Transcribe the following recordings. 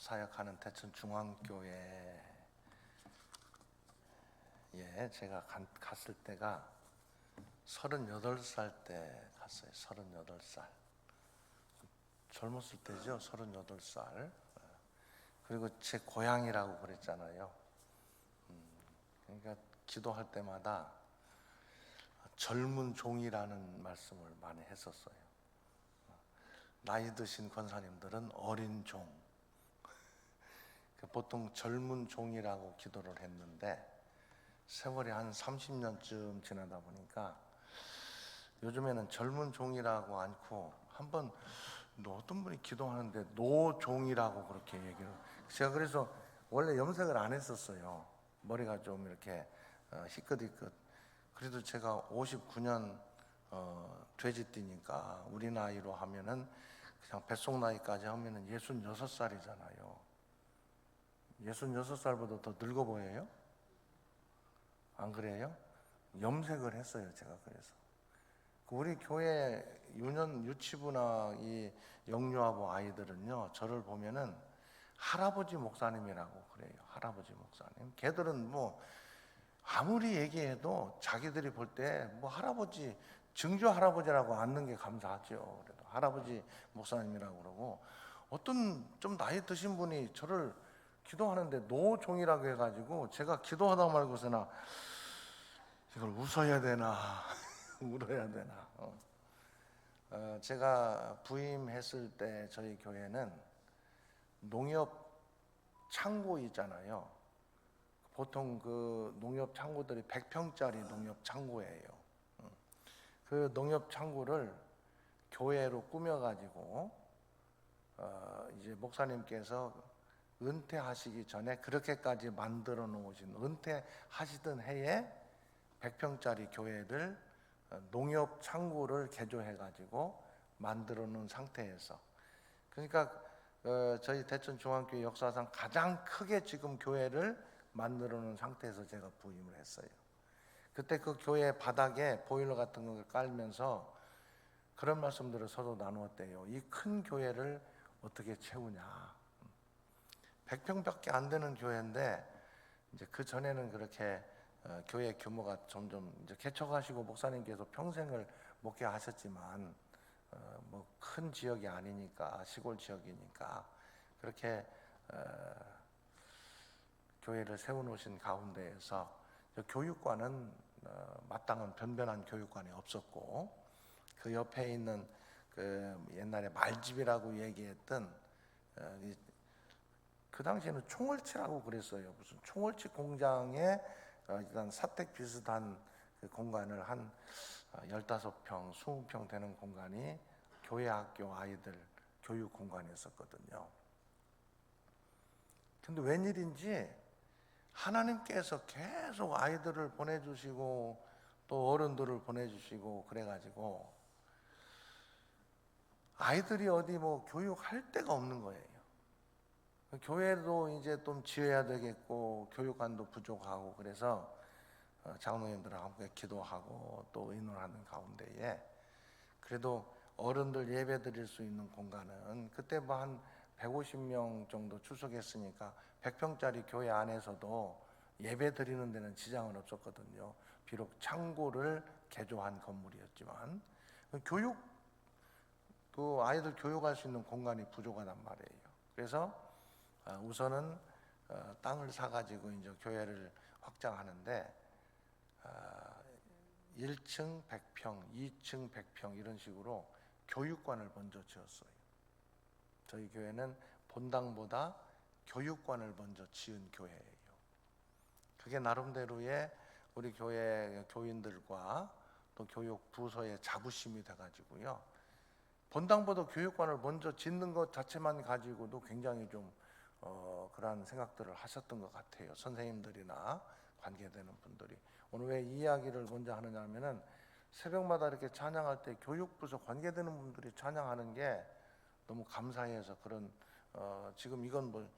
사역하는 대천중앙교회에 제가 갔을 때가 38살 때 갔어요. 38살. 젊었을 때죠. 38살. 그리고 제 고향이라고 그랬잖아요. 그러니까 기도할 때마다 젊은 종이라는 말씀을 많이 했었어요. 나이 드신 권사님들은 어린 종, 보통 젊은 종이라고 기도를 했는데 세월이 한 30년쯤 지나다 보니까 요즘에는 젊은 종이라고 않고 한번 어떤 분이 기도하는데 노종이라고 그렇게 얘기를. 제가 그래서 원래 염색을 안 했었어요. 머리가 좀 이렇게 희끗희끗. 그래도 제가 59년 돼지띠니까 우리 나이로 하면은 그냥 뱃속 나이까지 하면은 66살이잖아요. 66살보다 더 늙어 보여요? 안 그래요? 염색을 했어요, 제가. 그래서 우리 교회 유치부나 이 영유아부 아이들은요, 저를 보면은 할아버지 목사님이라고 그래요. 할아버지 목사님. 걔들은 뭐 아무리 얘기해도 자기들이 볼 때 뭐 할아버지, 증조 할아버지라고 앉는 게 감사하죠. 그래도 할아버지 목사님이라고 그러고, 어떤 좀 나이 드신 분이 저를 기도하는데 노종이라고 해가지고 제가 기도하다 말고서나 이걸 웃어야 되나 울어야 되나. 제가 부임했을 때 저희 교회는 농협 창고 있잖아요. 보통 그 농협 창고들이 100평짜리 농협 창고예요. 그 농협 창고를 교회로 꾸며가지고 이제 목사님께서 은퇴하시기 전에 그렇게까지 만들어 놓으신, 은퇴하시던 해에 100평짜리 교회를 농협 창고를 개조해가지고 만들어 놓은 상태에서, 그러니까 저희 대천중앙교회 역사상 가장 크게 지금 교회를 만들어 놓은 상태에서 제가 부임을 했어요. 그때 그 교회 바닥에 보일러 같은 걸 깔면서 그런 말씀들을 서로 나누었대요. 이 큰 교회를 어떻게 채우냐. 100평밖에 안 되는 교회인데 이제 그 전에는 그렇게 교회 규모가 점점 이제 개척하시고 목사님께서 평생을 목회하셨지만 뭐 큰 지역이 아니니까, 시골 지역이니까 그렇게 교회를 세워놓으신 가운데에서 교육관은 마땅한 변변한 교육관이 없었고, 그 옆에 있는 그 옛날에 말집이라고 얘기했던 그 당시에는 총을치라고 그랬어요. 무슨 총을치 공장에 일단 사택 비슷한 그 공간을 한 15평, 20평 되는 공간이 교회 학교 아이들 교육 공간이었었거든요. 근데 웬일인지 하나님께서 계속 아이들을 보내주시고 또 어른들을 보내주시고 그래가지고 아이들이 어디 뭐 교육할 데가 없는 거예요. 교회도 이제 좀 지어야 되겠고 교육관도 부족하고, 그래서 장로님들하고 함께 기도하고 또 의논하는 가운데에 그래도 어른들 예배 드릴 수 있는 공간은 그때 뭐 한 150명 정도 출석했으니까 100평짜리 교회 안에서도 예배 드리는 데는 지장은 없었거든요. 비록 창고를 개조한 건물이었지만 교육, 그 아이들 교육할 수 있는 공간이 부족하단 말이에요. 그래서 우선은 땅을 사가지고 이제 교회를 확장하는데 1층 100평, 2층 100평 이런 식으로 교육관을 먼저 지었어요. 저희 교회는 본당보다 교육관을 먼저 지은 교회예요. 그게 나름대로의 우리 교회 교인들과 또 교육 부서의 자부심이 돼가지고요. 본당보다 교육관을 먼저 짓는 것 자체만 가지고도 굉장히 좀 그러한 생각들을 하셨던 것 같아요. 선생님들이나 관계되는 분들이. 오늘 왜 이 이야기를 먼저 하느냐 하면은 새벽마다 이렇게 찬양할 때 교육부서 관계되는 분들이 찬양하는 게 너무 감사해서 그런 지금 이건 뭐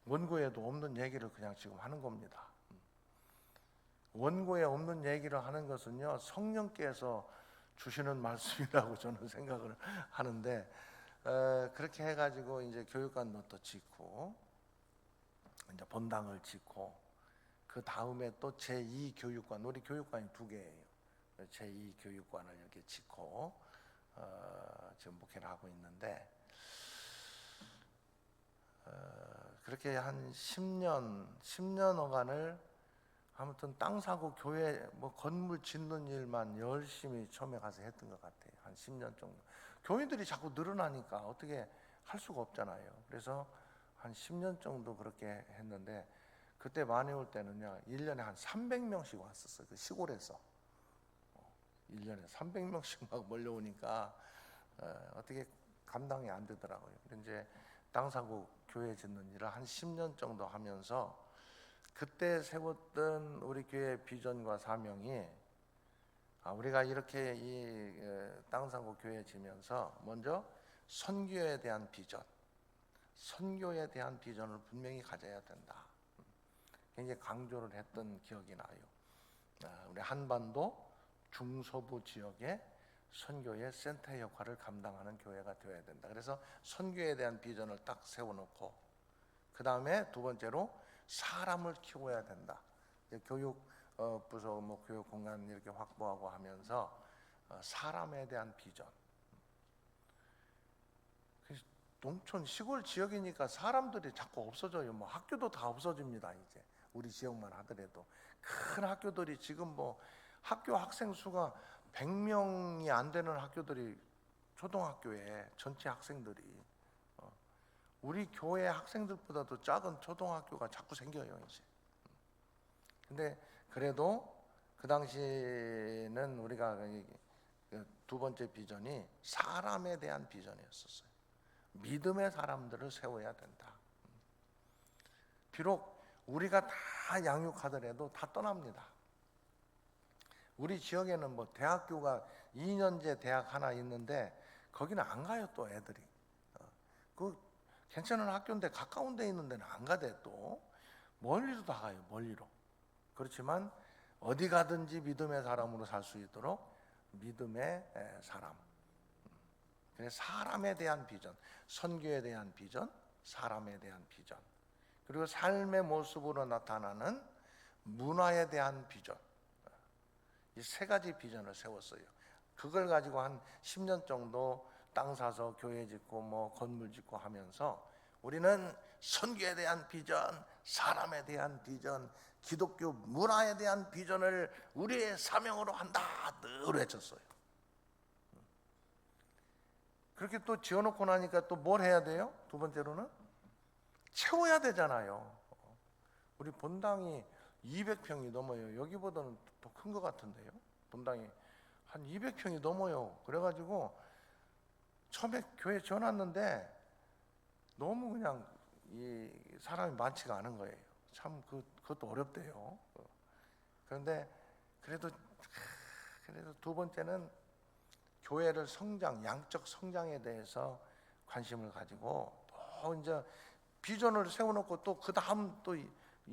원고에도 없는 얘기를 그냥 지금 하는 겁니다. 원고에 없는 얘기를 하는 것은요, 성령께서 주시는 말씀이라고 저는 생각을 하는데 그렇게 해가지고 이제 교육관도 또 짓고 이제 본당을 짓고 그 다음에 또 제2 교육관, 우리 교육관이 2개예요. 제2 교육관을 이렇게 짓고 지금 목회를 하고 있는데 그렇게 한 10년여간을 아무튼 땅 사고 교회 뭐 건물 짓는 일만 열심히 처음에 가서 했던 것 같아요. 한 10년 정도. 교인들이 자꾸 늘어나니까 어떻게 할 수가 없잖아요. 그래서 한 10년 정도 그렇게 했는데 그때 많이 올 때는요 1년에 한 300명씩 왔었어요. 그 시골에서 1년에 300명씩 막 몰려오니까 어떻게 감당이 안 되더라고요. 그래서 이제 땅 사고 교회 짓는 일을 한 10년 정도 하면서 그때 세웠던 우리 교회의 비전과 사명이 우리가 이렇게 이 땅 사고 교회 지면서 먼저 선교에 대한 비전, 선교에 대한 비전을 분명히 가져야 된다. 굉장히 강조를 했던 기억이 나요. 우리 한반도 중서부 지역에 선교의 센터 역할을 감당하는 교회가 되어야 된다. 그래서 선교에 대한 비전을 딱 세워놓고 그 다음에 두 번째로 사람을 키워야 된다. 교육 부서 뭐 교육 공간 이렇게 확보하고 하면서 사람에 대한 비전. 농촌 시골 지역이니까 사람들이 자꾸 없어져요. 뭐 학교도 다 없어집니다. 이제 우리 지역만 하더라도 큰 학교들이 지금 뭐 학교 학생 수가 100명이 안 되는 학교들이 초등학교에 전체 학생들이 우리 교회 학생들보다도 작은 초등학교가 자꾸 생겨요 이제. 근데 그래도 그 당시는 우리가 두 번째 비전이 사람에 대한 비전이었었어요. 믿음의 사람들을 세워야 된다. 비록 우리가 다 양육하더라도 다 떠납니다. 우리 지역에는 뭐 대학교가 2년제 대학 하나 있는데 거기는 안 가요 또 애들이. 그 괜찮은 학교인데 가까운 데 있는 데는 안 가대 또. 멀리도 다 가요 멀리로. 그렇지만 어디 가든지 믿음의 사람으로 살 수 있도록 믿음의 사람. 그래서 사람에 대한 비전, 선교에 대한 비전, 사람에 대한 비전, 그리고 삶의 모습으로 나타나는 문화에 대한 비전. 이 세 가지 비전을 세웠어요. 그걸 가지고 한 10년 정도 땅 사서 교회 짓고 뭐 건물 짓고 하면서 우리는 선교에 대한 비전, 사람에 대한 비전, 기독교 문화에 대한 비전을 우리의 사명으로 한다 늘 외쳤어요. 그렇게 또 지어놓고 나니까 또 뭘 해야 돼요? 두 번째로는 채워야 되잖아요. 우리 본당이 200평이 넘어요. 여기보다는 더 큰 것 같은데요. 본당이 한 200평이 넘어요. 그래가지고 처음에 교회 지어놨는데 너무 그냥 이 사람이 많지가 않은 거예요. 참 그것도 어렵대요. 그런데 그래도 두 번째는 교회를 성장, 양적 성장에 대해서 관심을 가지고 또 이제 비전을 세워놓고 또 그 다음 또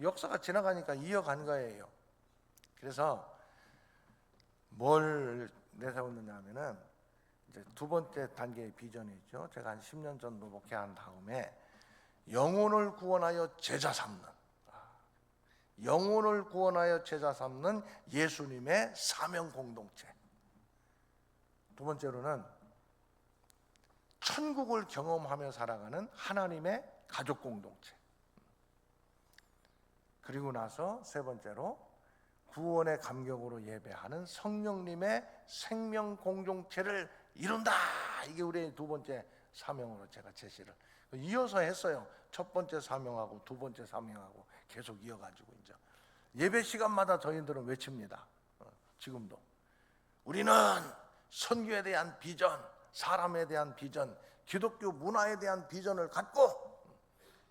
역사가 지나가니까 이어간 거예요. 그래서 뭘 내세웠느냐 하면은 이제 두 번째 단계의 비전이죠. 제가 한 10년 정도 목회한 다음에 영혼을 구원하여 제자 삼는, 영혼을 구원하여 제자 삼는 예수님의 사명 공동체. 두 번째로는 천국을 경험하며 살아가는 하나님의 가족 공동체. 그리고 나서 세 번째로 구원의 감격으로 예배하는 성령님의 생명 공동체를 이룬다. 이게 우리의 두 번째 사명으로 제가 제시를 이어서 했어요. 첫 번째 사명하고 두 번째 사명하고 계속 이어가지고 이제 예배 시간마다 저희들은 외칩니다. 지금도 우리는 선교에 대한 비전, 사람에 대한 비전, 기독교 문화에 대한 비전을 갖고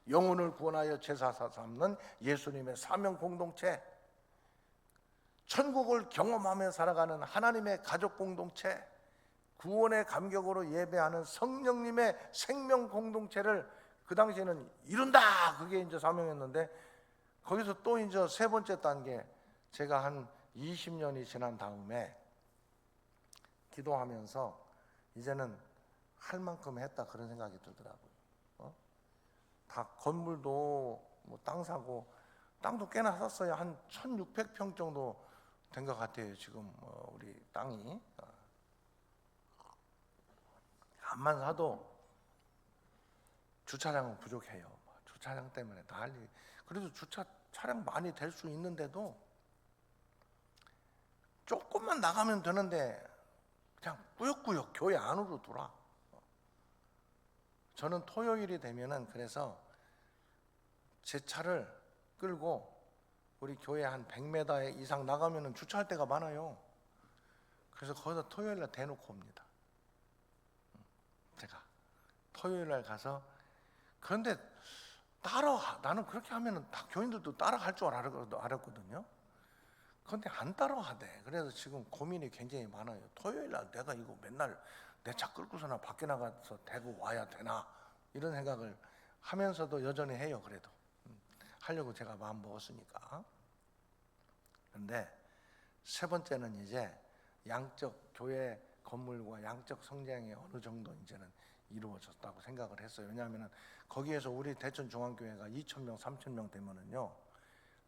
영혼을 구원하여 제사 삼는 예수님의 사명 공동체, 천국을 경험하며 살아가는 하나님의 가족 공동체, 구원의 감격으로 예배하는 성령님의 생명 공동체를 그 당시에는 이룬다. 그게 이제 사명이었는데 거기서 또 이제 세 번째 단계, 제가 한 20년이 지난 다음에 기도하면서 이제는 할 만큼 했다 그런 생각이 들더라고요. 다 건물도 뭐 땅 사고 땅도 꽤나 샀어요. 한 1600평 정도 된 것 같아요. 지금 우리 땅이 암만 사도 주차장은 부족해요. 주차장 때문에 난리. 그래도 주차 차량 많이 될 수 있는데도 조금만 나가면 되는데 그냥 꾸역꾸역 교회 안으로 돌아. 저는 토요일이 되면은 그래서 제 차를 끌고 우리 교회 한 100m 이상 나가면은 주차할 데가 많아요. 그래서 거기다 토요일 날 대놓고 옵니다. 제가 토요일 날 가서. 그런데 나는 그렇게 하면은 다 교인들도 따라갈 줄 알았거든요. 그런데 안 따라하대. 그래서 지금 고민이 굉장히 많아요. 토요일 날 내가 이거 맨날 내 차 끌고서나 밖에 나가서 대고 와야 되나, 이런 생각을 하면서도 여전히 해요. 그래도 하려고 제가 마음 먹었으니까. 그런데 세 번째는 이제 양적 교회 건물과 양적 성장이 어느 정도 이제는 이루어졌다고 생각을 했어요. 왜냐하면 거기에서 우리 대천 중앙교회가 2,000명, 3,000명 되면은요,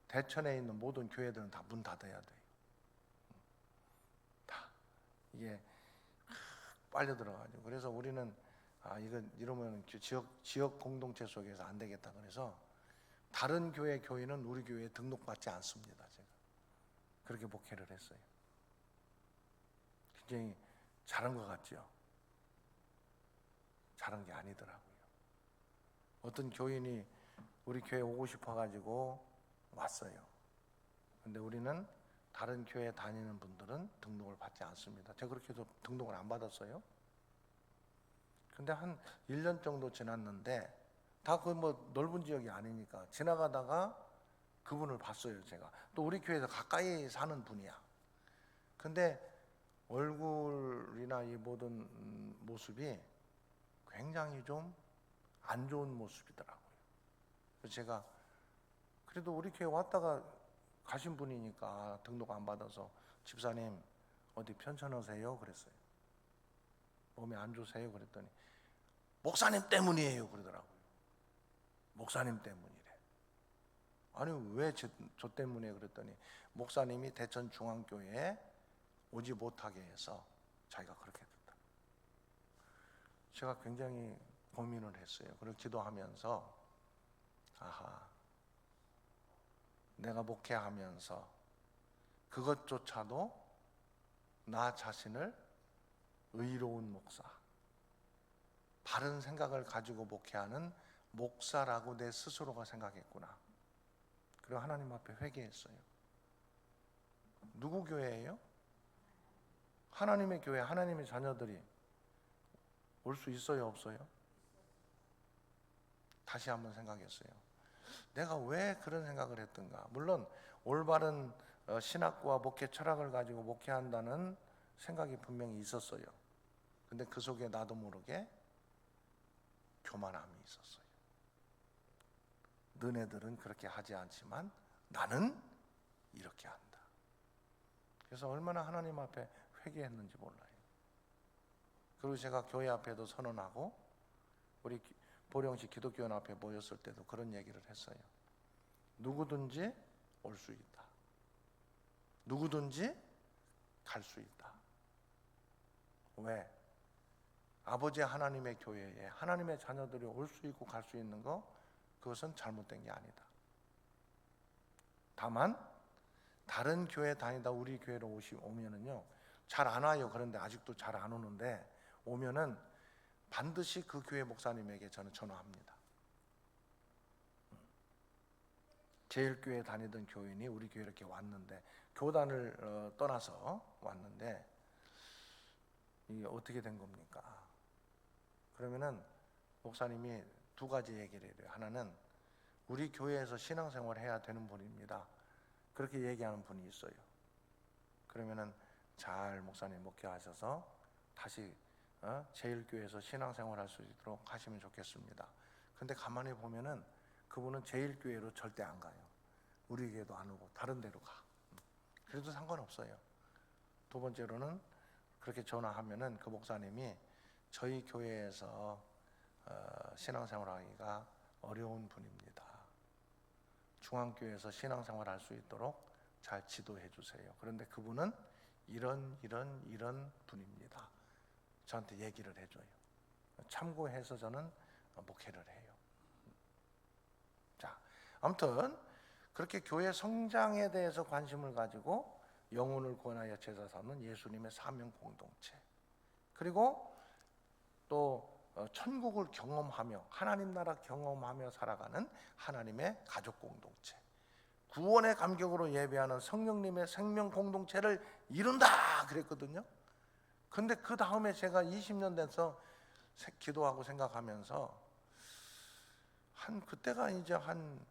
대천에 있는 모든 교회들은 다 문 닫아야 돼요. 다 이게 빨려 들어가죠. 그래서 우리는 이건 이러면 지역 공동체 속에서 안 되겠다. 그래서 다른 교회는 우리 교회에 등록받지 않습니다. 제가 그렇게 목회를 했어요. 굉장히 잘한 것 같죠. 잘한 게 아니더라고요. 어떤 교인이 우리 교회 오고 싶어 가지고 왔어요. 근데 우리는 다른 교회 다니는 분들은 등록을 받지 않습니다. 제가 그렇게 해서 등록을 안 받았어요. 근데 한 1년 정도 지났는데 다 그 뭐 넓은 지역이 아니니까 지나가다가 그분을 봤어요. 제가 또 우리 교회에서 가까이 사는 분이야. 근데 얼굴이나 이 모든 모습이 굉장히 좀 안 좋은 모습이더라고요. 그래서 제가 그래도 우리 교회 왔다가 가신 분이니까 등록 안 받아서, 집사님 어디 편찮으세요? 그랬어요. 몸이 안 좋으세요? 그랬더니 목사님 때문이에요 그러더라고요. 목사님 때문이래. 아니 왜 저 때문에? 그랬더니 목사님이 대천 중앙교회에 오지 못하게 해서 자기가 그렇게 됐다. 제가 굉장히 고민을 했어요. 그리고 기도하면서 내가 목회하면서 그것조차도 나 자신을 의로운 목사, 바른 생각을 가지고 목회하는 목사라고 내 스스로가 생각했구나. 그리고 하나님 앞에 회개했어요. 누구 교회예요? 하나님의 교회, 하나님의 자녀들이 올 수 있어요, 없어요? 다시 한번 생각했어요. 내가 왜 그런 생각을 했던가. 물론 올바른 신학과 목회 철학을 가지고 목회한다는 생각이 분명히 있었어요. 근데 그 속에 나도 모르게 교만함이 있었어요. 너네들은 그렇게 하지 않지만 나는 이렇게 한다. 그래서 얼마나 하나님 앞에 회개했는지 몰라요. 그리고 제가 교회 앞에도 선언하고 우리 보령시 기독교원 앞에 모였을 때도 그런 얘기를 했어요. 누구든지 올 수 있다. 누구든지 갈 수 있다. 왜? 아버지 하나님의 교회에 하나님의 자녀들이 올 수 있고 갈 수 있는 거, 그것은 잘못된 게 아니다. 다만 다른 교회 다니다 우리 교회로 오면은요, 잘 안 와요. 그런데 아직도 잘 안 오는데 오면은 반드시 그 교회 목사님에게 저는 전화합니다. 제일교회 다니던 교인이 우리 교회 이렇게 왔는데, 교단을 떠나서 왔는데 이게 어떻게 된 겁니까? 그러면은 목사님이 두 가지 얘기를 해요. 하나는 우리 교회에서 신앙생활을 해야 되는 분입니다. 그렇게 얘기하는 분이 있어요. 그러면은 잘 목사님 목회하셔서 다시 제일교회에서 신앙생활할 수 있도록 하시면 좋겠습니다. 근데 가만히 보면은 그분은 제일교회로 절대 안 가요. 우리 교회도 안 오고 다른 데로 가. 그래도 상관없어요. 두 번째로는 그렇게 전화하면은 그 목사님이 저희 교회에서 신앙생활하기가 어려운 분입니다. 중앙교회에서 신앙생활 할 수 있도록 잘 지도해 주세요. 그런데 그분은 이런 분입니다. 저한테 얘기를 해줘요. 참고해서 저는 목회를 해요. 자, 아무튼 그렇게 교회 성장에 대해서 관심을 가지고 영혼을 구원하여 제자 삼는 예수님의 사명 공동체, 그리고 또 천국을 경험하며 하나님 나라 경험하며 살아가는 하나님의 가족 공동체, 구원의 감격으로 예배하는 성령님의 생명 공동체를 이룬다 그랬거든요. 근데 그 다음에 제가 20년 돼서 기도하고 생각하면서 그때가 이제 한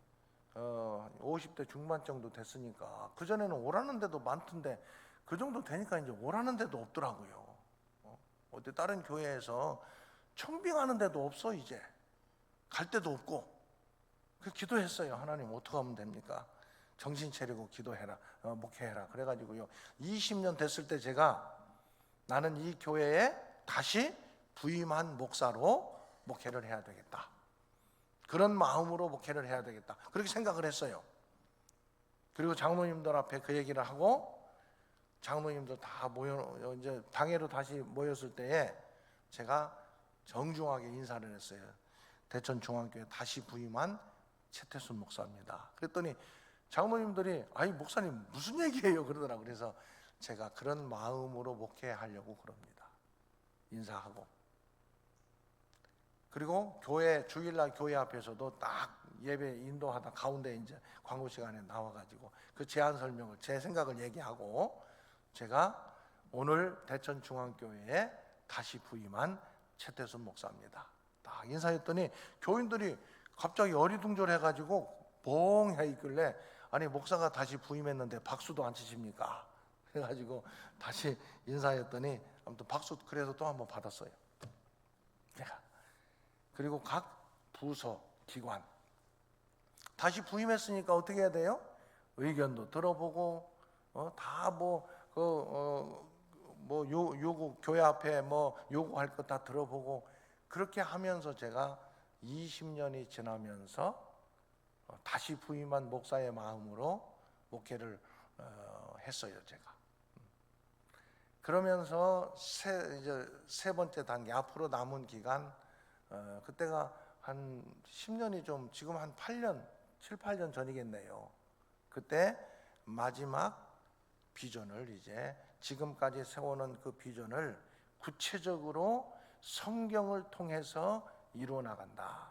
50대 중반 정도 됐으니까, 그전에는 오라는 데도 많던데 그 정도 되니까 이제 오라는 데도 없더라고요. 어디 다른 교회에서 청빙하는 데도 없어. 이제 갈 데도 없고. 그 기도했어요. 하나님 어떻게 하면 됩니까? 정신 차리고 기도해라, 목회해라. 그래가지고요 20년 됐을 때 제가 나는 이 교회에 다시 부임한 목사로 목회를 해야 되겠다, 그런 마음으로 목회를 해야 되겠다, 그렇게 생각을 했어요. 그리고 장로님들 앞에 그 얘기를 하고 장로님들 다 모여 이제 당회로 다시 모였을 때에 제가 정중하게 인사를 했어요. 대천중앙교회 다시 부임한 최태순 목사입니다. 그랬더니 장로님들이 아니 목사님 무슨 얘기예요 그러더라고요. 그래서 제가 그런 마음으로 목회하려고 그럽니다. 인사하고. 그리고 교회 주일날 교회 앞에서도 딱 예배 인도하다 가운데 이제 광고 시간에 나와가지고 그 제안 설명을, 제 생각을 얘기하고, 제가 오늘 대천중앙교회에 다시 부임한 최태순 목사입니다. 딱 인사했더니 교인들이 갑자기 어리둥절해가지고 뻥해 있길래 아니 목사가 다시 부임했는데 박수도 안 치십니까? 그래가지고 다시 인사했더니 아무튼 박수 그래서 또 한번 받았어요. 제가. 그리고 각 부서 기관 다시 부임했으니까 어떻게 해야 돼요? 의견도 들어보고 요구 교회 앞에 요구할 것 다 들어보고, 그렇게 하면서 제가 20년이 지나면서 다시 부임한 목사의 마음으로 목회를 했어요. 제가. 그러면서 세 번째 단계 앞으로 남은 기간, 그때가 한 10년이 좀, 지금 한 7, 8년 전이겠네요. 그때 마지막 비전을, 이제 지금까지 세워놓은 그 비전을 구체적으로 성경을 통해서 이루어 나간다.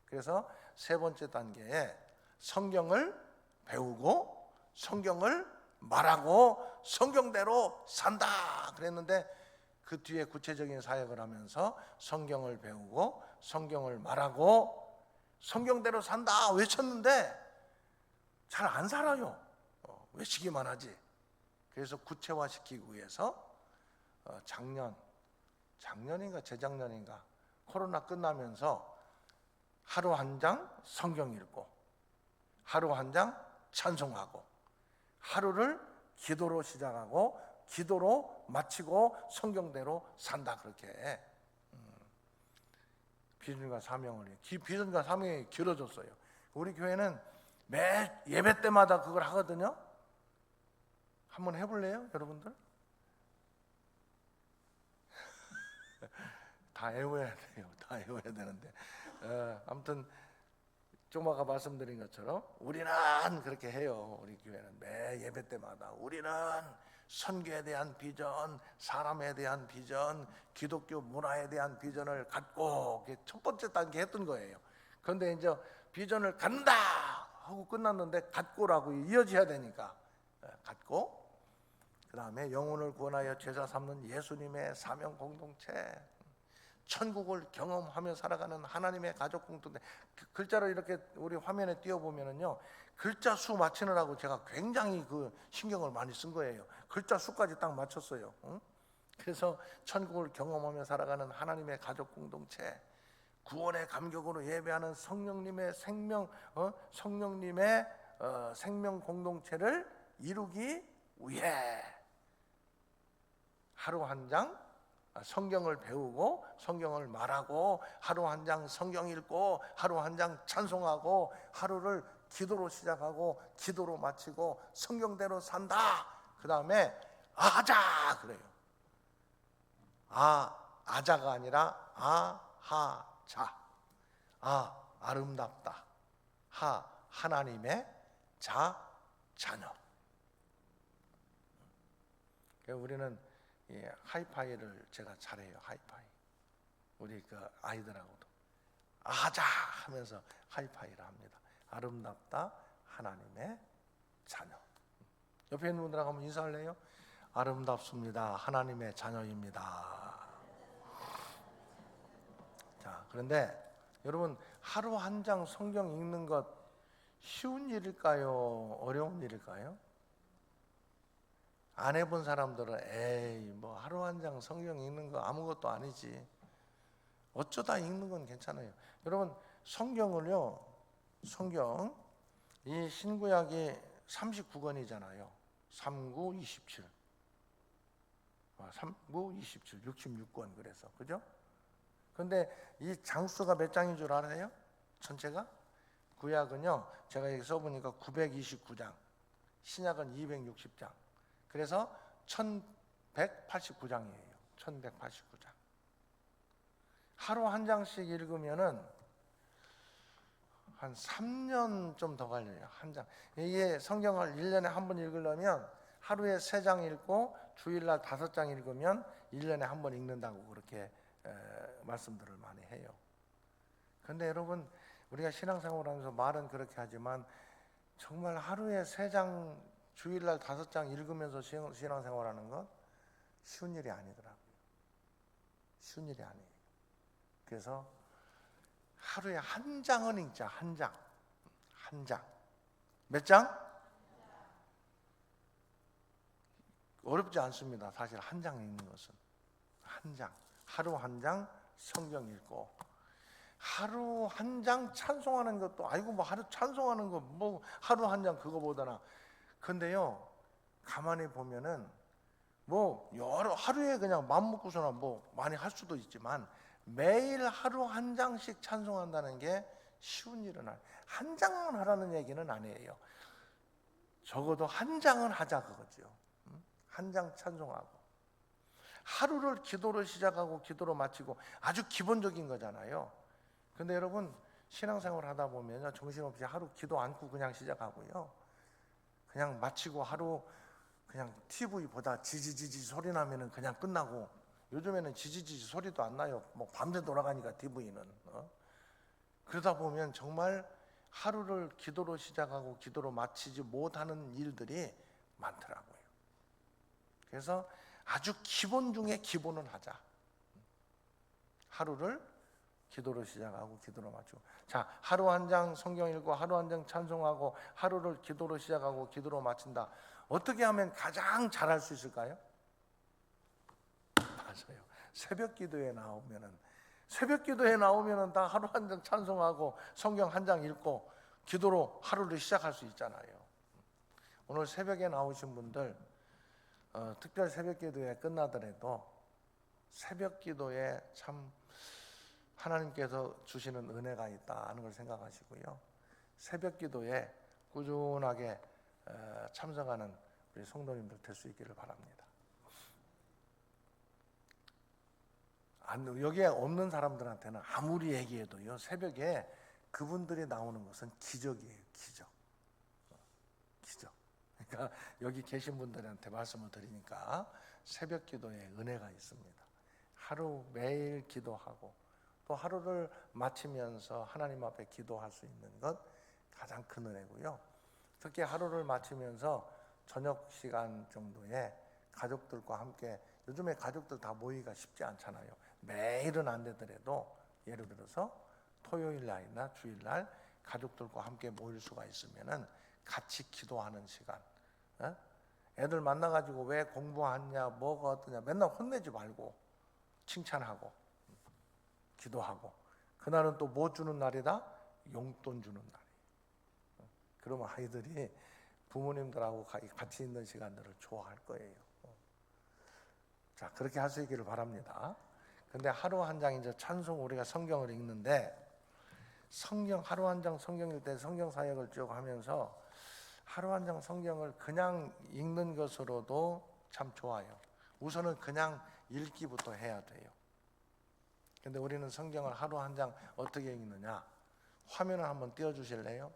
그래서 세 번째 단계에 성경을 배우고 성경을 말하고 성경대로 산다 그랬는데, 그 뒤에 구체적인 사역을 하면서 성경을 배우고 성경을 말하고 성경대로 산다 외쳤는데 잘 안 살아요. 외치기만 하지. 그래서 구체화시키기 위해서 작년인가 재작년인가 코로나 끝나면서 하루 한 장 성경 읽고 하루 한 장 찬송하고 하루를 기도로 시작하고 기도로 마치고 성경대로 산다, 그렇게 비전과 사명을, 비전과 사명이 길어졌어요. 우리 교회는 매 예배 때마다 그걸 하거든요. 한번 해볼래요, 여러분들? 다 외워야 돼요. 다 외워야 되는데 아무튼 좀 아까 말씀드린 것처럼 우리는 그렇게 해요. 우리 교회는 매 예배 때마다 우리는 선교에 대한 비전, 사람에 대한 비전, 기독교 문화에 대한 비전을 갖고 첫 번째 단계 했던 거예요. 그런데 이제 비전을 갖는다 하고 끝났는데 갖고라고 이어져야 되니까 갖고, 그 다음에 영혼을 구원하여 제자 삼는 예수님의 사명 공동체, 천국을 경험하며 살아가는 하나님의 가족 공동체. 글자로 이렇게 우리 화면에 띄워보면은요, 글자 수 맞추느라고 제가 굉장히 신경을 많이 쓴 거예요. 글자 수까지 딱 맞췄어요. 그래서 천국을 경험하며 살아가는 하나님의 가족 공동체, 구원의 감격으로 예배하는 성령님의 생명 공동체를 이루기 위해 하루 한 장 성경을 배우고 성경을 말하고 하루 한 장 성경 읽고 하루 한 장 찬송하고 하루를 기도로 시작하고 기도로 마치고 성경대로 산다. 그 다음에 아자 그래요. 아자가 아니라 아하자. 아름답다. 하나님의 자녀. 우리는 하이파이를 제가 잘해요. 하이파이. 우리 그 아이들하고도 아자 하면서 하이파이를 합니다. 아름답다. 하나님의 자녀. 옆에 있는 분들하고 한번 인사할래요? 아름답습니다. 하나님의 자녀입니다. 자, 그런데 여러분, 하루 한 장 성경 읽는 것 쉬운 일일까요? 어려운 일일까요? 안 해본 사람들은 에이 뭐 하루 한 장 성경 읽는 거 아무것도 아니지. 어쩌다 읽는 건 괜찮아요. 여러분, 성경을요, 성경 이 신구약이 39권이잖아요. 39, 27. 39, 27, 66권 그래서 그죠? 근데 이 장수가 몇 장인 줄 알아요? 전체가? 구약은요, 제가 여기 써보니까 929장, 신약은 260장. 그래서 1189장이에요. 1189장. 하루 한 장씩 읽으면은 한 3년 좀 더 걸려요. 한 장. 이게 성경을 1년에 한 번 읽으려면 하루에 3장 읽고 주일날 5장 읽으면 1년에 한 번 읽는다고 그렇게 말씀들을 많이 해요. 그런데 여러분, 우리가 신앙생활하면서 말은 그렇게 하지만 정말 하루에 3장, 주일날 5장 읽으면서 신앙생활하는 건 쉬운 일이 아니더라고요. 쉬운 일이 아니에요. 그래서 하루에 한 장은 읽자. 한 장. 몇 장? 어렵지 않습니다. 사실 한 장 읽는 것은. 한 장. 하루 한 장 성경 읽고, 하루 한 장 찬송하는 것도, 아이고 뭐 하루 찬송하는 거 뭐 하루 한 장 그거보다나. 근데요, 가만히 보면은 뭐 여러 하루에 그냥 맘 먹고서나 뭐 많이 할 수도 있지만 매일 하루 한 장씩 찬송한다는 게 쉬운 일은 아니에요. 한 장만 하라는 얘기는 아니에요. 적어도 한 장은 하자 그거죠. 한 장 찬송하고 하루를 기도로 시작하고 기도로 마치고 아주 기본적인 거잖아요. 근데 여러분, 신앙생활 하다 보면요, 정신없이 하루 기도 않고 그냥 시작하고요, 그냥 마치고 하루 그냥 TV 보다 지지지지 소리 나면은 그냥 끝나고, 요즘에는 지지지지 소리도 안 나요. 뭐 밤새 돌아가니까 TV는. 그러다 보면 정말 하루를 기도로 시작하고 기도로 마치지 못하는 일들이 많더라고요. 그래서 아주 기본 중에 기본은 하자. 하루를 기도로 시작하고 기도로 마치고. 자, 하루 한 장 성경 읽고 하루 한 장 찬송하고 하루를 기도로 시작하고 기도로 마친다. 어떻게 하면 가장 잘할 수 있을까요? 맞아요. 새벽 기도에 나오면은 다 하루 한 장 찬송하고 성경 한 장 읽고 기도로 하루를 시작할 수 있잖아요. 오늘 새벽에 나오신 분들, 특별 새벽 기도에 끝나더라도 새벽 기도에 참 하나님께서 주시는 은혜가 있다 하는 걸 생각하시고요, 새벽 기도에 꾸준하게 참석하는 우리 성도님들 될 수 있기를 바랍니다. 여기에 없는 사람들한테는 아무리 얘기해도요, 새벽에 그분들이 나오는 것은 기적이에요. 기적. 그러니까 여기 계신 분들한테 말씀을 드리니까 새벽 기도에 은혜가 있습니다. 하루 매일 기도하고 또 하루를 마치면서 하나님 앞에 기도할 수 있는 것 가장 큰 은혜고요. 특히 하루를 마치면서 저녁 시간 정도에 가족들과 함께, 요즘에 가족들 다 모이기가 쉽지 않잖아요. 매일은 안 되더라도 예를 들어서 토요일 날이나 주일 날 가족들과 함께 모일 수가 있으면은 같이 기도하는 시간. 애들 만나가지고 왜 공부하냐, 뭐가 어떠냐 맨날 혼내지 말고 칭찬하고 기도하고, 그날은 또 뭐 주는 날이다? 용돈 주는 날이에요. 그러면 아이들이 부모님들하고 같이 있는 시간들을 좋아할 거예요. 자, 그렇게 할 수 있기를 바랍니다. 근데 하루 한 장 이제 찬송, 우리가 성경을 읽는데 성경 하루 한 장 성경 읽을 때 성경 사역을 쭉 하면서 하루 한 장 성경을 그냥 읽는 것으로도 참 좋아요. 우선은 그냥 읽기부터 해야 돼요. 근데 우리는 성경을 하루 한 장 어떻게 읽느냐? 화면을 한번 띄워 주실래요?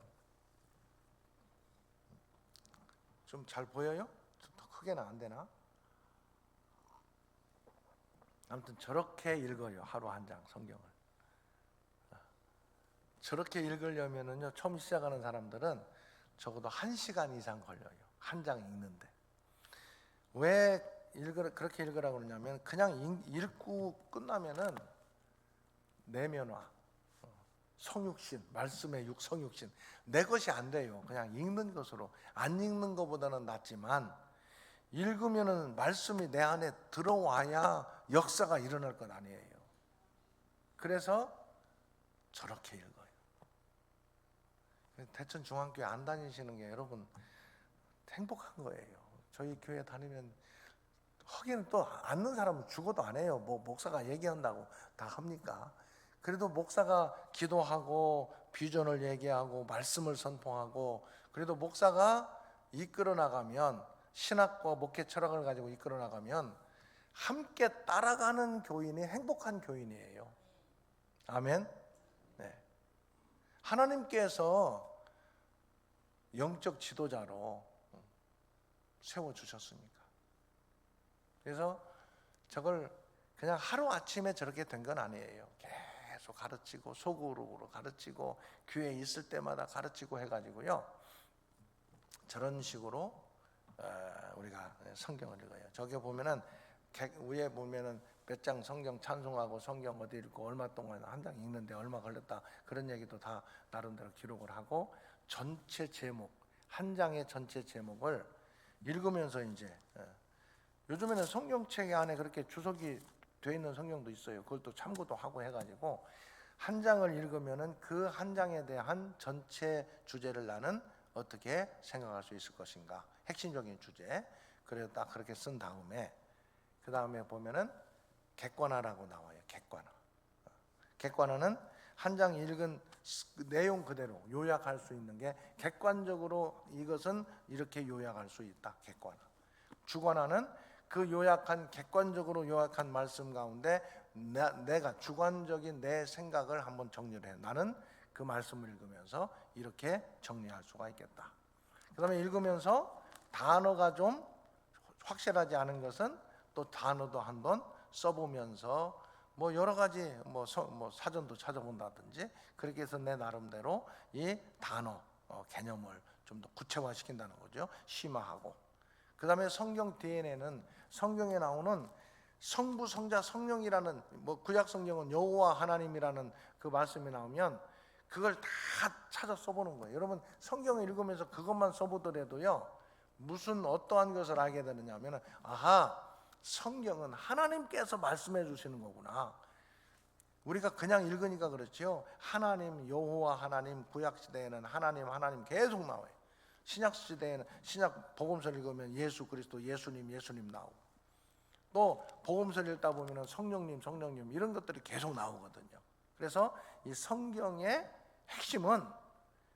좀 잘 보여요? 좀 더 크게는 안 되나? 아무튼 저렇게 읽어요. 하루 한 장 성경을. 저렇게 읽으려면은요, 처음 시작하는 사람들은 적어도 1시간 이상 걸려요. 한 장 읽는데. 왜 그렇게 읽으라고 그러냐면, 그냥 읽고 끝나면은 내면화, 성육신, 말씀의 성육신, 내 것이 안 돼요. 그냥 읽는 것으로. 안 읽는 것보다는 낫지만, 읽으면은 말씀이 내 안에 들어와야 역사가 일어날 것 아니에요. 그래서 저렇게 읽어요. 대천 중앙교회 안 다니시는 게 여러분 행복한 거예요. 저희 교회 다니면 하기는 또 앉는 사람은 죽어도 안 해요. 뭐 목사가 얘기한다고 다 합니까? 그래도 목사가 기도하고 비전을 얘기하고 말씀을 선포하고, 그래도 목사가 이끌어 나가면, 신학과 목회 철학을 가지고 이끌어 나가면 함께 따라가는 교인이 행복한 교인이에요. 아멘. 네. 하나님께서 영적 지도자로 세워주셨습니까? 그래서 저걸 그냥 하루아침에 저렇게 된 건 아니에요. 계속 가르치고 소그룹으로 가르치고 교회에 있을 때마다 가르치고 해가지고요, 저런 식으로 우리가 성경을 읽어요. 저기 보면은 위에 보면은 몇 장 성경 찬송하고 성경 어디 읽고 얼마 동안 한 장 읽는데 얼마 걸렸다, 그런 얘기도 다 나름대로 기록을 하고, 전체 제목, 한 장의 전체 제목을 읽으면서 이제 요즘에는 성경책 안에 그렇게 주석이 돼 있는 성경도 있어요. 그걸 또 참고도 하고 해가지고 한 장을 읽으면은 그 한 장에 대한 전체 주제를 나는 어떻게 생각할 수 있을 것인가, 핵심적인 주제. 그래서 딱 그렇게 쓴 다음에 그 다음에 보면은 객관화라고 나와요. 객관화. 객관화는 한 장 읽은 내용 그대로 요약할 수 있는 게, 객관적으로 이것은 이렇게 요약할 수 있다. 객관화. 주관화는 그 요약한, 객관적으로 요약한 말씀 가운데 내가 주관적인 내 생각을 한번 정리를 해요. 나는 그 말씀을 읽으면서 이렇게 정리할 수가 있겠다. 그 다음에 읽으면서 단어가 좀 확실하지 않은 것은 또 단어도 한번 써보면서 뭐 여러 가지 뭐 사전도 찾아본다든지, 그렇게 해서 내 나름대로 이 단어 개념을 좀 더 구체화시킨다는 거죠. 심화하고. 그 다음에 성경 DNA는 성경에 나오는 성부, 성자, 성령이라는, 뭐 구약 성경은 여호와 하나님이라는 그 말씀이 나오면 그걸 다 찾아 써보는 거예요. 여러분 성경을 읽으면서 그것만 써보더라도요, 무슨 어떠한 것을 알게 되느냐 하면, 아하, 성경은 하나님께서 말씀해 주시는 거구나. 우리가 그냥 읽으니까 그렇지요, 하나님, 여호와 하나님, 구약 시대에는 하나님 계속 나와요. 신약 시대에는, 신약 복음서를 읽으면 예수 그리스도, 예수님 나오고, 또 복음서를 읽다 보면 성령님 이런 것들이 계속 나오거든요. 그래서 이 성경의 핵심은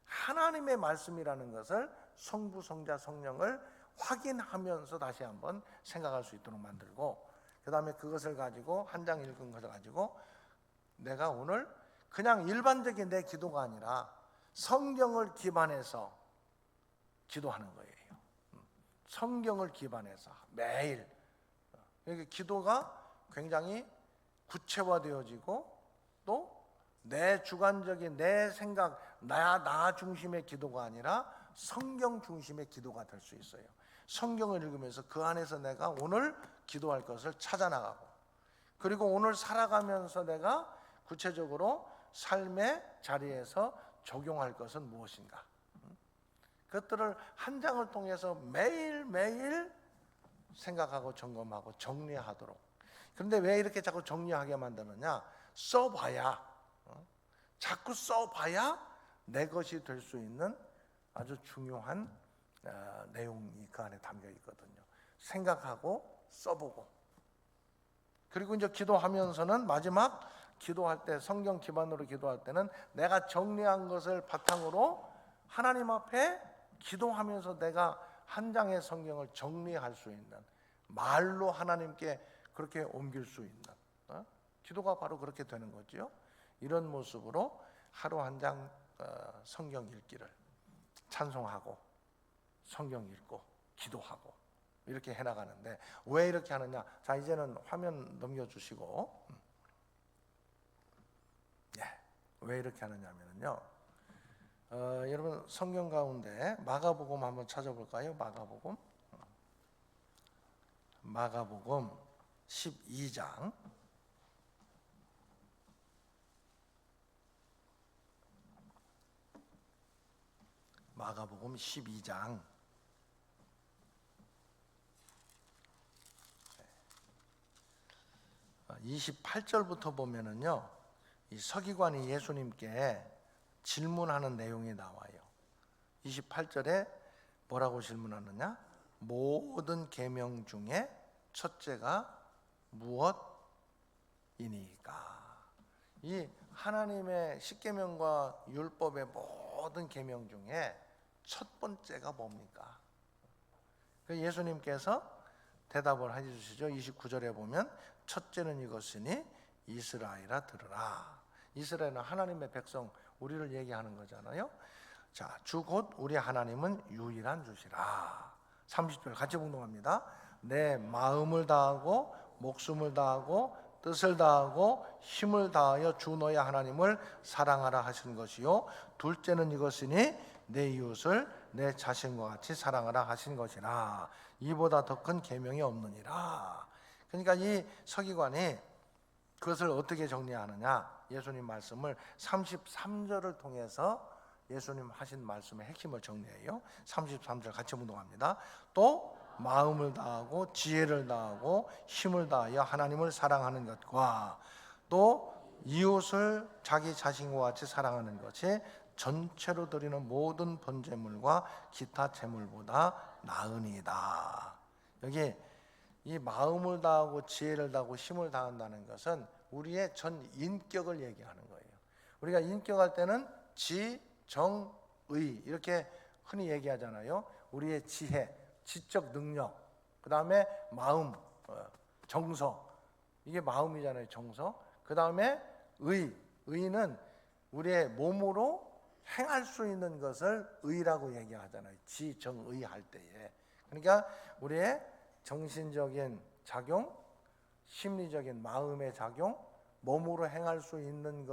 하나님의 말씀이라는 것을 성부, 성자, 성령을 확인하면서 다시 한번 생각할 수 있도록 만들고, 그 다음에 그것을 가지고 한 장 읽은 것을 가지고 내가 오늘 그냥 일반적인 내 기도가 아니라 성경을 기반해서 기도하는 거예요. 성경을 기반해서 매일. 이렇게 기도가 굉장히 구체화되어지고, 또 내 주관적인 내 생각, 나 중심의 기도가 아니라 성경 중심의 기도가 될 수 있어요. 성경을 읽으면서 그 안에서 내가 오늘 기도할 것을 찾아 나가고, 그리고 오늘 살아가면서 내가 구체적으로 삶의 자리에서 적용할 것은 무엇인가, 그것들을 한 장을 통해서 매일매일 생각하고 점검하고 정리하도록. 그런데 왜 이렇게 자꾸 정리하게 만드느냐? 써봐야, 자꾸 써봐야 내 것이 될 수 있는 아주 중요한 내용이 그 안에 담겨 있거든요. 생각하고 써보고, 그리고 이제 기도하면서는 마지막 기도할 때, 성경 기반으로 기도할 때는 내가 정리한 것을 바탕으로 하나님 앞에 기도하면서 내가 한 장의 성경을 정리할 수 있는, 말로 하나님께 그렇게 옮길 수 있는 기도가 바로 그렇게 되는 거죠. 이런 모습으로 하루 한 장 성경 읽기를, 찬송하고 성경 읽고 기도하고 이렇게 해나가는데, 왜 이렇게 하느냐? 자, 이제는 화면 넘겨주시고, 왜 이렇게 하느냐면요, 여러분 성경 가운데 마가복음 한번 찾아볼까요? 마가복음 12장. 마가복음 12장 28절부터 보면은요, 이 서기관이 예수님께 질문하는 내용이 나와요. 28절에 뭐라고 질문하느냐? 모든 계명 중에 첫째가 무엇이니까? 이 하나님의 십계명과 율법의 모든 계명 중에 첫 번째가 뭡니까? 예수님께서 대답을 해주시죠. 29절에 보면 첫째는 이것이니 이스라엘아 들으라. 이스라엘은 하나님의 백성, 우리를 얘기하는 거잖아요. 자, 주 곧 우리 하나님은 유일한 주시라. 30절 같이 봉독합니다. 내 마음을 다하고 목숨을 다하고 뜻을 다하고 힘을 다하여 주 너의 하나님을 사랑하라 하신 것이요, 둘째는 이것이니 내 이웃을 내 자신과 같이 사랑하라 하신 것이라. 이보다 더 큰 계명이 없느니라. 그러니까 이 서기관이 그것을 어떻게 정리하느냐? 예수님 말씀을 33절을 통해서 예수님 하신 말씀의 핵심을 정리해요. 33절 같이 봉독합니다. 또 마음을 다하고 지혜를 다하고 힘을 다하여 하나님을 사랑하는 것과 또 이웃을 자기 자신과 같이 사랑하는 것이 전체로 드리는 모든 번제물과 기타 제물보다 나으니이다. 여기 이 마음을 다하고 지혜를 다하고 힘을 다한다는 것은 우리의 전 인격을 얘기하는 거예요. 우리가 인격할 때는 지, 정, 의 이렇게 흔히 얘기하잖아요. 우리의 지혜, 지적 능력, 그 다음에 마음, 정서, 이게 마음이잖아요. 정서. 그 다음에 의는 우리의 몸으로 행할 수 있는 것을 의라고 얘기하잖아요. 지, 정, 의 할 때에. 그러니까 우리의 정신적인 작용, 심리적인 마음의 작용, 몸으로 행할 수 있는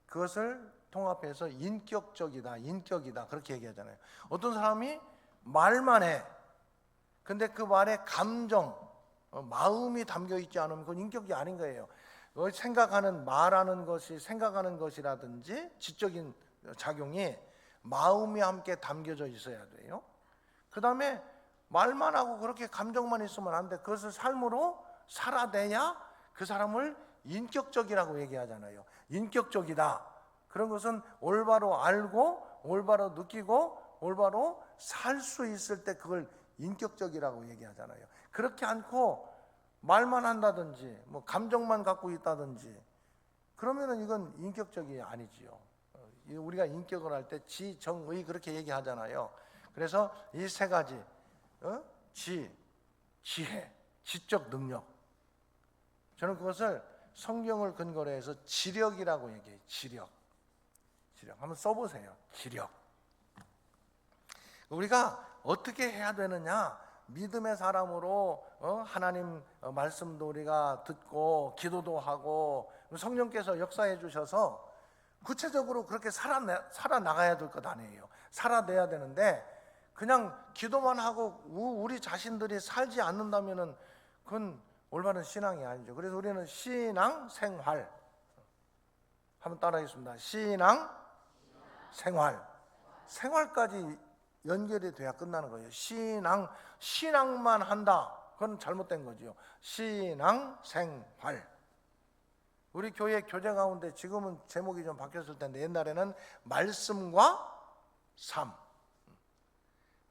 그것을 통합해서 인격적이다, 인격이다 그렇게 얘기하잖아요. 어떤 사람이 말만 해. 근데 그 말에 감정, 마음이 담겨 있지 않으면 그건 인격이 아닌 거예요. 생각하는, 말하는 것이 생각하는 것이라든지 지적인 작용이 마음이 함께 담겨져 있어야 돼요. 그 다음에 말만 하고 그렇게 감정만 있으면 안 돼. 그것을 삶으로 살아내야 그 사람을 인격적이라고 얘기하잖아요. 인격적이다. 그런 것은 올바로 알고 올바로 느끼고 올바로 살 수 있을 때 그걸 인격적이라고 얘기하잖아요. 그렇지 않고 말만 한다든지 뭐 감정만 갖고 있다든지 그러면은 이건 인격적이 아니지요. 우리가 인격을 할 때 지, 정, 의 그렇게 얘기하잖아요. 그래서 이 세 가지 지, 지혜, 지적 능력, 저는 그것을 성경을 근거로 해서 지력이라고 얘기해요. 지력 한번 써보세요. 지력. 우리가 어떻게 해야 되느냐? 믿음의 사람으로 하나님 말씀도 우리가 듣고 기도도 하고 성령께서 역사해 주셔서 구체적으로 그렇게 살아나가야 될 것 아니에요. 살아내야 되는데 그냥 기도만 하고 우리 자신들이 살지 않는다면은 그건 올바른 신앙이 아니죠. 그래서 우리는 신앙 생활 한번 따라하겠습니다. 신앙 생활까지 연결이 돼야 끝나는 거예요. 신앙만 한다. 그건 잘못된 거죠. 신앙 생활. 우리 교회 교재 가운데 지금은 제목이 좀 바뀌었을 텐데 옛날에는 말씀과 삶.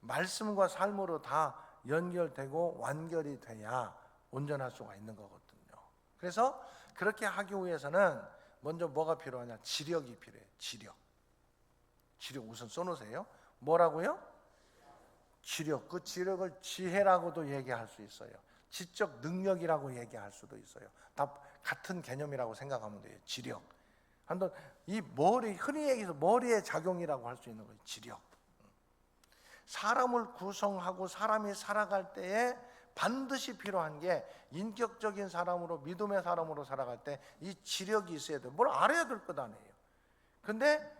말씀과 삶으로 다 연결되고 완결이 돼야 온전할 수가 있는 거거든요. 그래서 그렇게 하기 위해서는 먼저 뭐가 필요하냐? 지력이 필요해요. 지력 우선 써놓으세요. 뭐라고요? 지력. 그 지력을 지혜라고도 얘기할 수 있어요. 지적 능력이라고 얘기할 수도 있어요. 다 같은 개념이라고 생각하면 돼요. 지력. 한번 이 머리, 흔히 얘기해서 머리의 작용이라고 할 수 있는 거예요. 지력. 사람을 구성하고 사람이 살아갈 때에 반드시 필요한 게, 인격적인 사람으로, 믿음의 사람으로 살아갈 때 이 지력이 있어야 돼요. 뭘 알아야 될 것 아니에요. 근데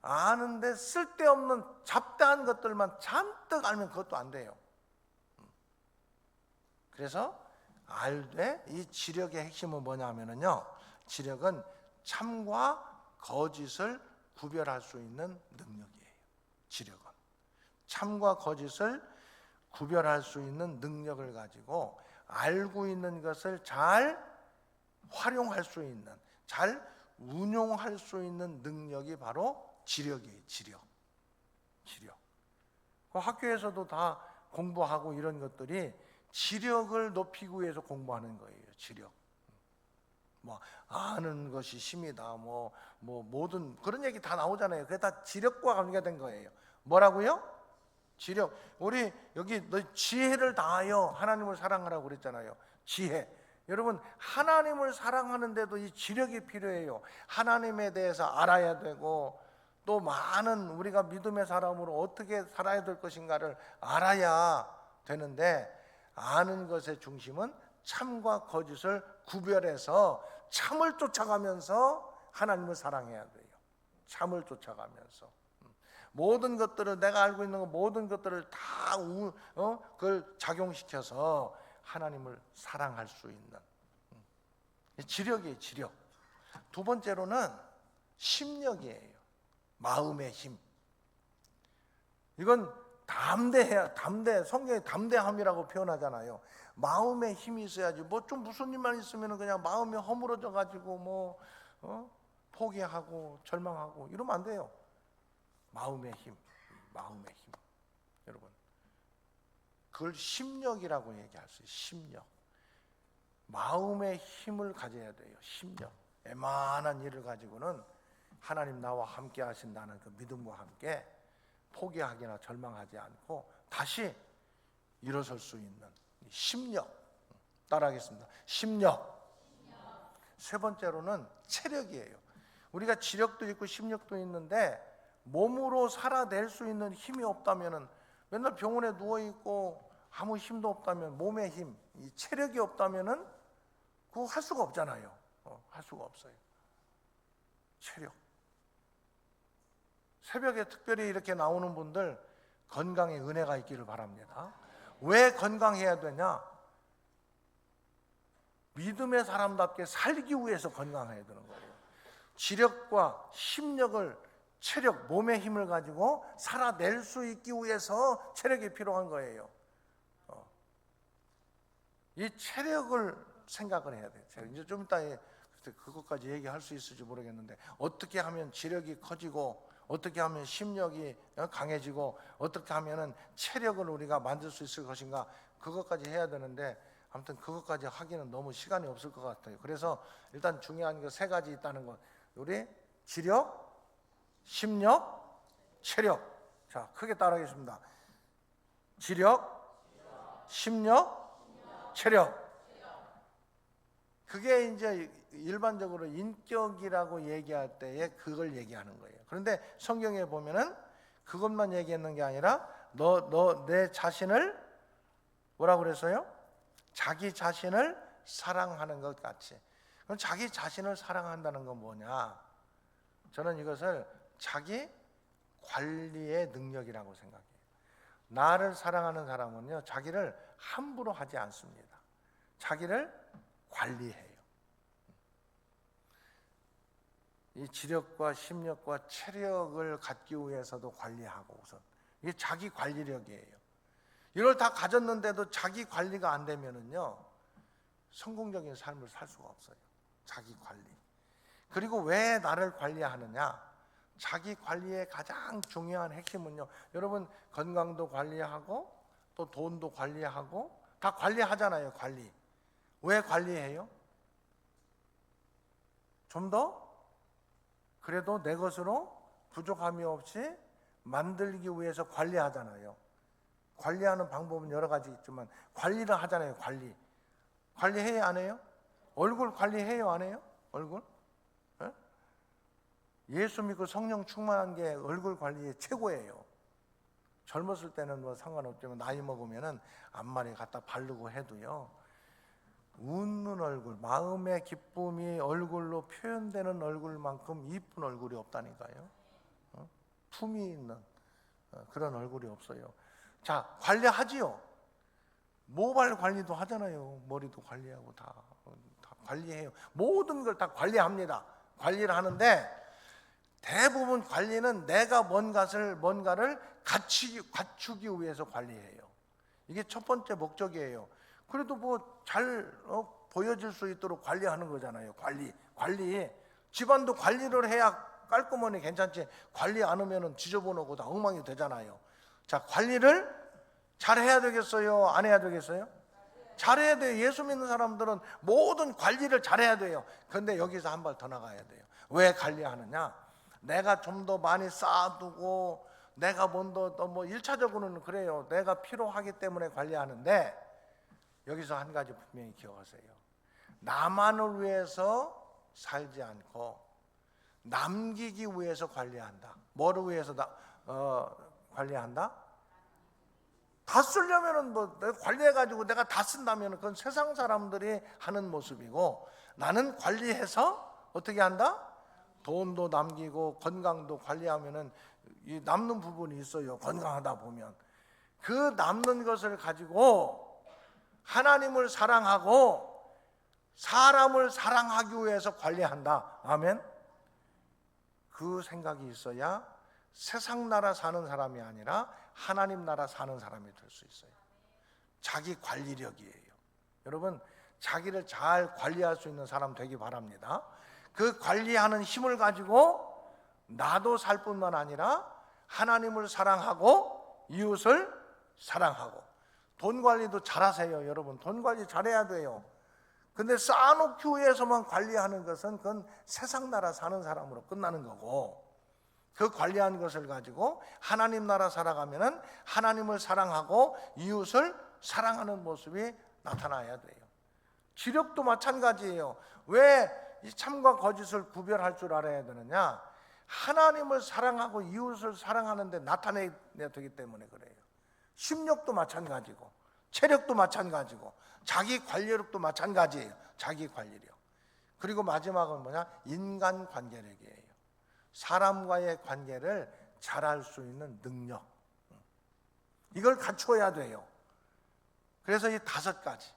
아는데 쓸데없는 잡다한 것들만 잔뜩 알면 그것도 안 돼요. 그래서 알되, 이 지력의 핵심은 뭐냐 하면요, 지력은 참과 거짓을 구별할 수 있는 능력이에요. 지력은 참과 거짓을 구별할 수 있는 능력을 가지고 알고 있는 것을 잘 활용할 수 있는, 잘 운용할 수 있는 능력이 바로 지력이에요. 지력. 그 학교에서도 다 공부하고 이런 것들이 지력을 높이기 위해서 공부하는 거예요. 지력. 뭐 아는 것이 힘이다. 뭐 모든 그런 얘기 다 나오잖아요. 그게 다 지력과 관계된 거예요. 뭐라고요? 지력. 우리 여기 너 지혜를 다하여 하나님을 사랑하라고 그랬잖아요. 지혜. 여러분, 하나님을 사랑하는데도 이 지력이 필요해요. 하나님에 대해서 알아야 되고, 또 많은 우리가 믿음의 사람으로 어떻게 살아야 될 것인가를 알아야 되는데, 아는 것의 중심은 참과 거짓을 구별해서 참을 쫓아가면서 하나님을 사랑해야 돼요. 참을 쫓아가면서 모든 것들을, 내가 알고 있는 모든 것들을 다 그걸 작용시켜서 하나님을 사랑할 수 있는 지력이에요. 지력. 두 번째로는 심력이에요. 마음의 힘. 이건 담대해야, 성경에 담대함이라고 표현하잖아요. 마음의 힘이 있어야지. 뭐 좀 무슨 일만 있으면 그냥 마음이 허물어져 가지고 포기하고 절망하고 이러면 안 돼요. 마음의 힘. 여러분, 그걸 심력이라고 얘기할 수 있어요. 심력. 마음의 힘을 가져야 돼요. 심력. 애만한 일을 가지고는 하나님 나와 함께 하신다는 그 믿음과 함께 포기하기나 절망하지 않고 다시 일어설 수 있는 심력. 따라하겠습니다. 심력. 세 번째로는 체력이에요. 우리가 지력도 있고 심력도 있는데 몸으로 살아낼 수 있는 힘이 없다면, 맨날 병원에 누워있고 아무 힘도 없다면, 몸의 힘, 이 체력이 없다면 그거 할 수가 없잖아요. 할 수가 없어요. 체력. 새벽에 특별히 이렇게 나오는 분들 건강에 은혜가 있기를 바랍니다. 왜 건강해야 되냐? 믿음의 사람답게 살기 위해서 건강해야 되는 거예요. 지력과 심력을, 체력, 몸의 힘을 가지고 살아낼 수 있기 위해서 체력이 필요한 거예요. 이 체력을 생각을 해야 돼요. 이제 좀 이따 그것까지 얘기할 수 있을지 모르겠는데, 어떻게 하면 지력이 커지고, 어떻게 하면 심력이 강해지고, 어떻게 하면 체력을 우리가 만들 수 있을 것인가, 그것까지 해야 되는데, 아무튼 그것까지 하기는 너무 시간이 없을 것 같아요. 그래서 일단 중요한 게 세 가지 있다는 것. 우리 지력, 심력, 체력. 자, 크게 따라하겠습니다. 지력, 심력, 체력. 그게 이제 일반적으로 인격이라고 얘기할 때에 그걸 얘기하는 거예요. 그런데 성경에 보면은 그것만 얘기했는 게 아니라 내 자신을 뭐라고 그랬어요? 자기 자신을 사랑하는 것 같이. 그럼 자기 자신을 사랑한다는 건 뭐냐? 저는 이것을 자기 관리의 능력이라고 생각해요. 나를 사랑하는 사람은요, 자기를 함부로 하지 않습니다. 자기를 관리해요. 이 지력과 심력과 체력을 갖기 위해서도 관리하고, 우선 이게 자기 관리력이에요. 이걸 다 가졌는데도 자기 관리가 안 되면은요, 성공적인 삶을 살 수가 없어요. 자기 관리. 그리고 왜 나를 관리하느냐? 자기 관리의 가장 중요한 핵심은요, 여러분 건강도 관리하고 또 돈도 관리하고 다 관리하잖아요. 관리. 왜 관리해요? 좀 더 그래도 내 것으로 부족함이 없이 만들기 위해서 관리하잖아요. 관리하는 방법은 여러 가지 있지만 관리를 하잖아요. 관리해요, 안 해요? 얼굴 관리해요, 안 해요? 얼굴? 예? 예수 믿고 성령 충만한 게 얼굴 관리의 최고예요. 젊었을 때는 뭐 상관없지만 나이 먹으면은 앞머리 갖다 바르고 해도요, 웃는 얼굴, 마음의 기쁨이 얼굴로 표현되는 얼굴만큼 이쁜 얼굴이 없다니까요. 품이 있는 그런 얼굴이 없어요. 자, 관리하지요. 모발 관리도 하잖아요. 머리도 관리하고 다 관리해요. 모든 걸 다 관리합니다. 관리를 하는데 대부분 관리는 내가 뭔가를 갖추기 위해서 관리해요. 이게 첫 번째 목적이에요. 그래도 뭐 잘 보여질 수 있도록 관리하는 거잖아요. 관리. 집안도 관리를 해야 깔끔하니 괜찮지. 관리 안 하면 지저분하고 다 엉망이 되잖아요. 자, 관리를 잘 해야 되겠어요? 안 해야 되겠어요? 잘해야 돼요. 예수 믿는 사람들은 모든 관리를 잘해야 돼요. 그런데 여기서 한 발 더 나가야 돼요. 왜 관리하느냐? 내가 좀 더 많이 쌓아두고 내가 먼저 뭐 1차적으로는 그래요. 내가 필요하기 때문에 관리하는데 여기서 한 가지 분명히 기억하세요. 나만을 위해서 살지 않고 남기기 위해서 관리한다. 뭐를 위해서 관리한다? 다 쓰려면은 뭐 내가 관리해가지고 내가 다 쓴다면 그건 세상 사람들이 하는 모습이고, 나는 관리해서 어떻게 한다? 돈도 남기고 건강도 관리하면은 이 남는 부분이 있어요. 건강하다 보면 그 남는 것을 가지고 하나님을 사랑하고 사람을 사랑하기 위해서 관리한다. 아멘. 그 생각이 있어야 세상 나라 사는 사람이 아니라 하나님 나라 사는 사람이 될 수 있어요. 자기 관리력이에요. 여러분, 자기를 잘 관리할 수 있는 사람 되기 바랍니다. 그 관리하는 힘을 가지고 나도 살 뿐만 아니라 하나님을 사랑하고 이웃을 사랑하고, 돈 관리도 잘하세요. 여러분, 돈 관리 잘해야 돼요. 근데 쌓아놓기 위해서만 관리하는 것은 그건 세상 나라 사는 사람으로 끝나는 거고, 그 관리한 것을 가지고 하나님 나라 살아가면은 하나님을 사랑하고 이웃을 사랑하는 모습이 나타나야 돼요. 지력도 마찬가지예요. 왜 이 참과 거짓을 구별할 줄 알아야 되느냐? 하나님을 사랑하고 이웃을 사랑하는데 나타내야 되기 때문에 그래요. 심력도 마찬가지고 체력도 마찬가지고 자기 관리력도 마찬가지예요. 자기 관리력. 그리고 마지막은 뭐냐? 인간 관계력이에요. 사람과의 관계를 잘할 수 있는 능력, 이걸 갖추어야 돼요. 그래서 이 5가지.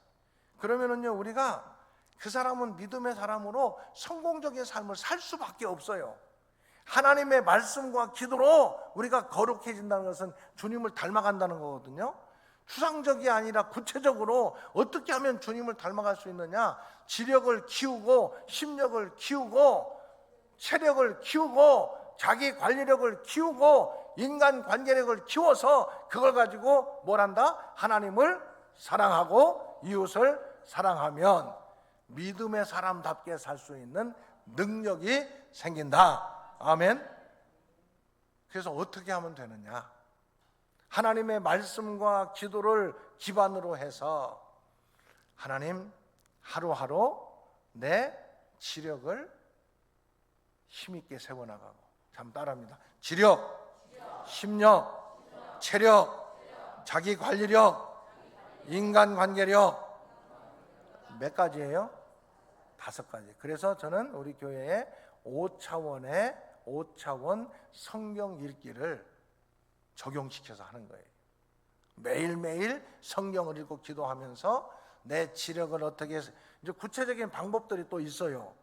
그러면은요, 우리가 그 사람은 믿음의 사람으로 성공적인 삶을 살 수밖에 없어요. 하나님의 말씀과 기도로 우리가 거룩해진다는 것은 주님을 닮아간다는 거거든요. 추상적이 아니라 구체적으로 어떻게 하면 주님을 닮아갈 수 있느냐? 지력을 키우고 심력을 키우고 체력을 키우고 자기 관리력을 키우고 인간 관계력을 키워서 그걸 가지고 뭘 한다? 하나님을 사랑하고 이웃을 사랑하면 믿음의 사람답게 살 수 있는 능력이 생긴다. 아멘. 그래서 어떻게 하면 되느냐? 하나님의 말씀과 기도를 기반으로 해서 하나님, 하루하루 내 지력을 힘있게 세워나가고. 참 따라합니다. 지력, 심력, 체력, 자기 관리력, 인간관계력. 몇 가지예요? 5가지. 그래서 저는 우리 교회에 5차원 성경 읽기를 적용시켜서 하는 거예요. 매일매일 성경을 읽고 기도하면서 내 지력을 어떻게 해서, 이제 구체적인 방법들이 또 있어요.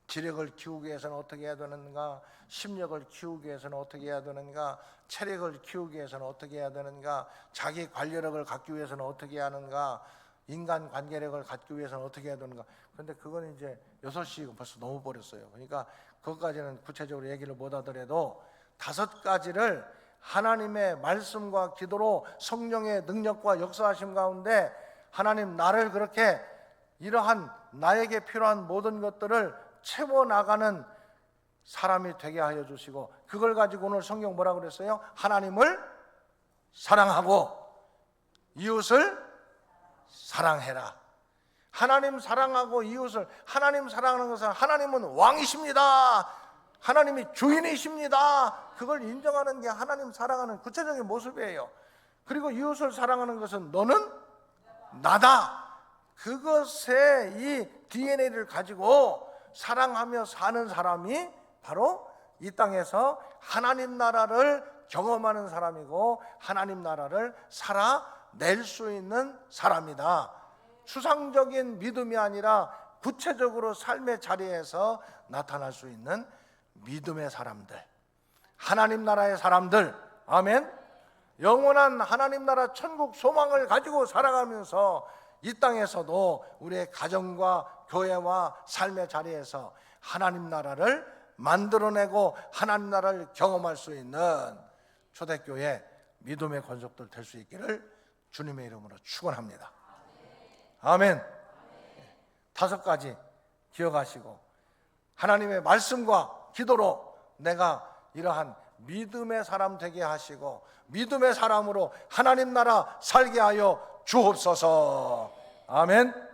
지력을 키우기 위해서는 어떻게 해야 되는가, 심력을 키우기 위해서는 어떻게 해야 되는가, 체력을 키우기 위해서는 어떻게 해야 되는가, 자기 관리력을 갖기 위해서는 어떻게 해야 하는가, 인간 관계력을 갖기 위해서는 어떻게 해야 되는가. 그런데 그건 이제 6시 벌써 넘어버렸어요. 그러니까 그것까지는 구체적으로 얘기를 못 하더라도 5가지를 하나님의 말씀과 기도로 성령의 능력과 역사하심 가운데 하나님, 나를 그렇게 이러한 나에게 필요한 모든 것들을 채워나가는 사람이 되게 하여 주시고, 그걸 가지고 오늘 성경 뭐라고 그랬어요? 하나님을 사랑하고 이웃을 사랑해라. 하나님 사랑하고 이웃을, 하나님 사랑하는 것은 하나님은 왕이십니다, 하나님이 주인이십니다, 그걸 인정하는 게 하나님 사랑하는 구체적인 모습이에요. 그리고 이웃을 사랑하는 것은 너는 나다, 그것의 이 DNA를 가지고 사랑하며 사는 사람이 바로 이 땅에서 하나님 나라를 경험하는 사람이고 하나님 나라를 살아낼 수 있는 사람이다. 추상적인 믿음이 아니라 구체적으로 삶의 자리에서 나타날 수 있는 믿음의 사람들, 하나님 나라의 사람들, 아멘. 영원한 하나님 나라 천국 소망을 가지고 살아가면서 이 땅에서도 우리의 가정과 교회와 삶의 자리에서 하나님 나라를 만들어내고 하나님 나라를 경험할 수 있는 초대교회 믿음의 권속들 될 수 있기를 주님의 이름으로 축원합니다. 아멘. 5가지 기억하시고 하나님의 말씀과 기도로 내가 이러한 믿음의 사람 되게 하시고 믿음의 사람으로 하나님 나라 살게 하여 주옵소서. 아멘.